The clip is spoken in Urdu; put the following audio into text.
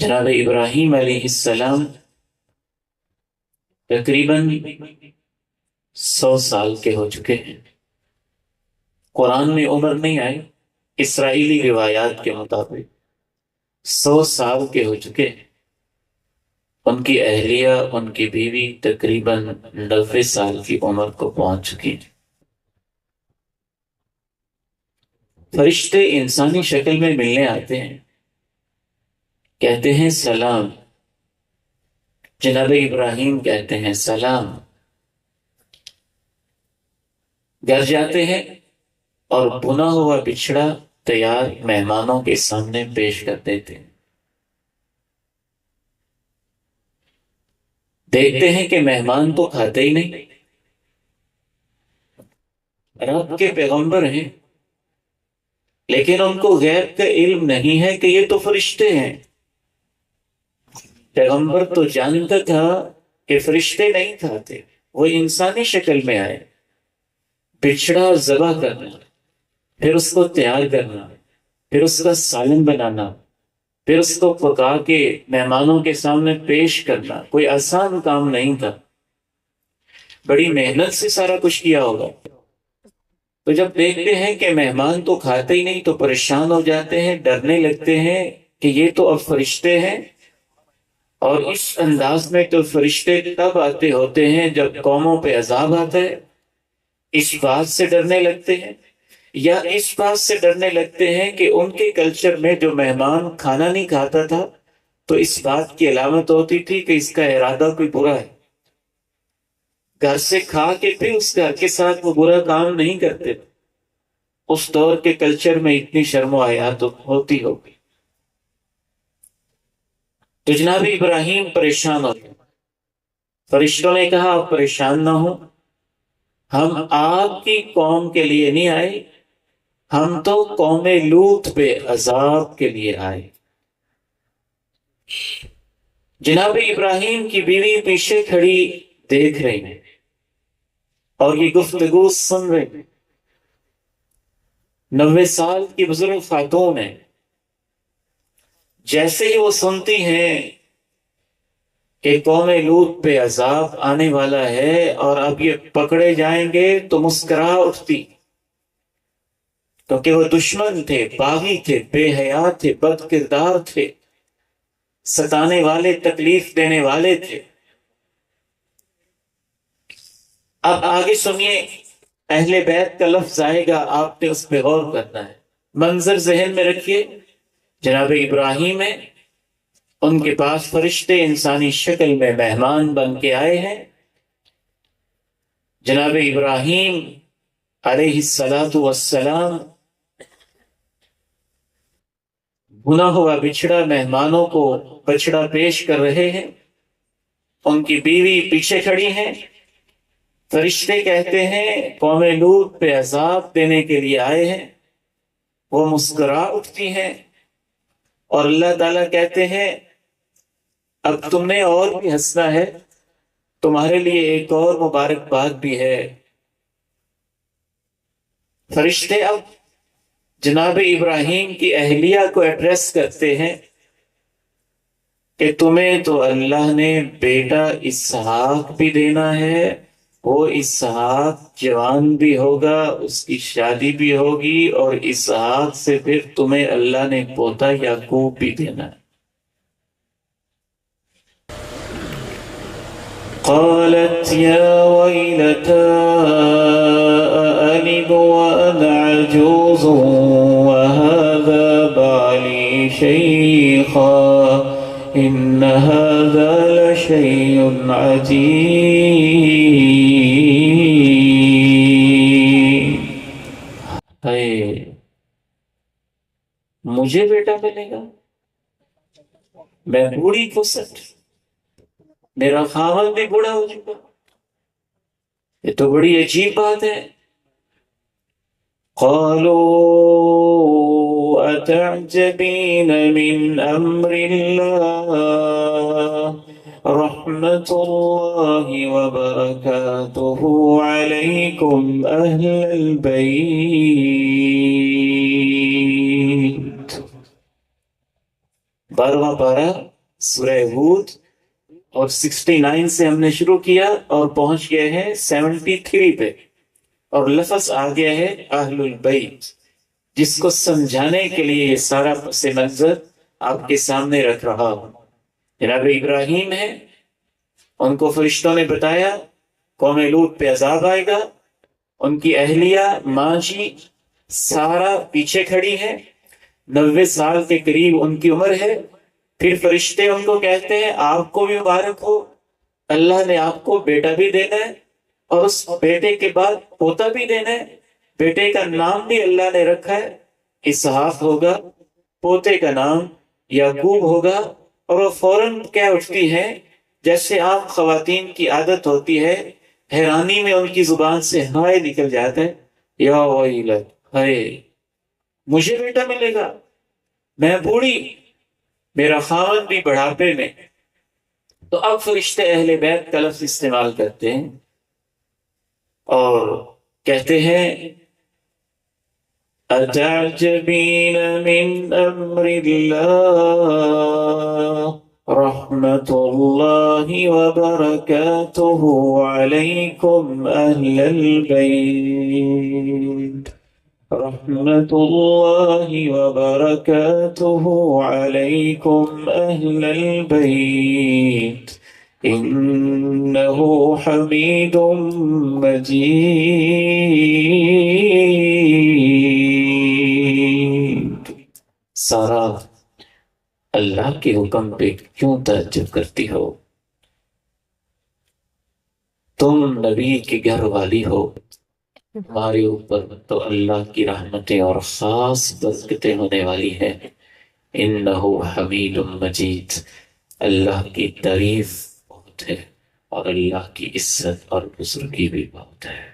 جناب ابراہیم علیہ السلام تقریباً 100 سال کے ہو چکے ہیں۔ قرآن میں عمر نہیں آئی، اسرائیلی روایات کے مطابق 100 سال کے ہو چکے ہیں۔ ان کی اہلیہ، ان کی بیوی تقریباً 90 سال کی عمر کو پہنچ چکی ہیں۔ فرشتے انسانی شکل میں ملنے آتے ہیں، کہتے ہیں سلام۔ جناب ابراہیم کہتے ہیں سلام، گھر جاتے ہیں اور بنا ہوا بچھڑا تیار مہمانوں کے سامنے پیش کر دیتے ہیں۔ دیکھتے ہیں کہ مہمان تو کھاتے ہی نہیں، رب کے پیغمبر ہیں، لیکن ان کو غیب کا علم نہیں ہے کہ یہ تو فرشتے ہیں۔ پیغمبر تو جانتا تھا کہ فرشتے نہیں کھاتے، وہ انسانی شکل میں آئے۔ بچھڑا ذبح کرنا، پھر اس کو تیار کرنا، پھر اس کا سالن بنانا، پھر اس کو پکا کے مہمانوں کے سامنے پیش کرنا کوئی آسان کام نہیں تھا، بڑی محنت سے سارا کچھ کیا ہوگا۔ تو جب دیکھتے ہیں کہ مہمان تو کھاتے ہی نہیں تو پریشان ہو جاتے ہیں، ڈرنے لگتے ہیں کہ یہ تو اب فرشتے ہیں۔ اور اس انداز میں تو فرشتے تب آتے ہوتے ہیں جب قوموں پہ عذاب آتا ہے، اس بات سے ڈرنے لگتے ہیں، یا اس بات سے ڈرنے لگتے ہیں کہ ان کے کلچر میں جو مہمان کھانا نہیں کھاتا تھا تو اس بات کی علامت ہوتی تھی کہ اس کا ارادہ کوئی برا ہے، گھر سے کھا کے پھر اس گھر کے ساتھ وہ برا کام نہیں کرتے۔ اس دور کے کلچر میں اتنی شرم و حیا تو ہوتی ہوگی۔ تو جناب ابراہیم پریشان ہو گئے۔ فرشتوں نے کہا آپ پریشان نہ ہوں، ہم آپ کی قوم کے لیے نہیں آئے، ہم تو قوم لوط پہ عذاب کے لیے آئے۔ جناب ابراہیم کی بیوی پیچھے کھڑی دیکھ رہی ہے اور یہ گفتگو سن رہی، 90 سال کی بزرگ خاتون ہے۔ جیسے ہی وہ سنتی ہیں کہ قوم لوط پہ عذاب آنے والا ہے اور اب یہ پکڑے جائیں گے تو مسکرا اٹھتی، کیونکہ وہ دشمن تھے، باغی تھے، بے حیا تھے، بد کردار تھے، ستانے والے، تکلیف دینے والے تھے۔ اب آگے سنیے، اہل بیت کا لفظ آئے گا، آپ نے اس پہ غور کرنا ہے۔ منظر ذہن میں رکھیے، جناب ابراہیم ہیں، ان کے پاس فرشتے انسانی شکل میں مہمان بن کے آئے ہیں۔ جناب ابراہیم علیہ السلام بنا ہوا بچھڑا مہمانوں کو بچڑا پیش کر رہے ہیں، ان کی بیوی پیچھے کھڑی ہیں۔ فرشتے کہتے ہیں قوم لوط پہ عذاب دینے کے لیے آئے ہیں، وہ مسکرا اٹھتی ہیں، اور اللہ تعالیٰ کہتے ہیں اب تم نے اور بھی ہنسنا ہے، تمہارے لیے ایک اور مبارکباد بھی ہے۔ فرشتے اب جناب ابراہیم کی اہلیہ کو ایڈریس کرتے ہیں کہ تمہیں تو اللہ نے بیٹا اسحاق بھی دینا ہے، وہ اسحاق جوان بھی ہوگا، اس کی شادی بھی ہوگی، اور اسحاق سے پھر تمہیں اللہ نے پوتا یعقوب بھی دینا ہے۔ قالت یا ویلتا أألد وأنا عجوز وهذا بعلي شيخا إن هذا لشيء عجيب۔ مجھے بیٹا ملے گا، میں بوڑھی پسٹ، میرا خاوند بھی بوڑھا ہو چکا، یہ تو بڑی عجیب بات ہے۔ قالوا اتعجبین من امر اللہ رحمت اللہ وبرکاتہ علیکم اہل البیت۔ 12واں پارہ سورہ ہود، اور 69 سے ہم نے شروع کیا اور پہنچ گئے ہیں 73 پہ، اور لفظ آ گیا ہے اہل البیت، جس کو سمجھانے کے لیے یہ سارا پس منظر آپ کے سامنے رکھ رہا ہوں۔ جناب ابراہیم ہے، ان کو فرشتوں نے بتایا قوم لوط پہ عذاب آئے گا، ان کی اہلیہ ماں جی سارا پیچھے کھڑی ہے، 90 سال کے قریب ان کی عمر ہے۔ پھر فرشتے ان کو کہتے ہیں آپ کو بھی مبارک ہو، اللہ نے آپ کو بیٹا بھی دینا ہے اور اس بیٹے کے بعد پوتا بھی دینا ہے۔ بیٹے کا نام بھی اللہ نے رکھا ہے اسحاق ہوگا، پوتے کا نام یعقوب ہوگا۔ اور وہ فوراً کیا اٹھتی ہے، جیسے عام خواتین کی عادت ہوتی ہے، حیرانی میں ان کی زبان سے ہائے نکل جاتا ہے، یا ویلت، ہائے مجھے بیٹا ملے گا، میں بوڑھی، میرا خاوند بھی بڑھاپے میں۔ تو اب فرشتے اہل بیت کا لفظ استعمال کرتے ہیں اور کہتے ہیں اتعجبین من امر اللہ رحمت اللہ وبرکاتہ علیکم اہل البیت، رحمت اللہ وبرکاتہ علیکم اہل البیت انہ حمید مجید۔ سارا، اللہ کے حکم پہ کیوں تعجب کرتی ہو؟ تم نبی کی گھر والی ہو، ہمارے اوپر تو اللہ کی رحمتیں اور خاص برکتیں ہونے والی ہیں۔ انہ حمید مجید، اللہ کی تعریف بہت ہے اور اللہ کی عزت اور بزرگی بھی بہت ہے۔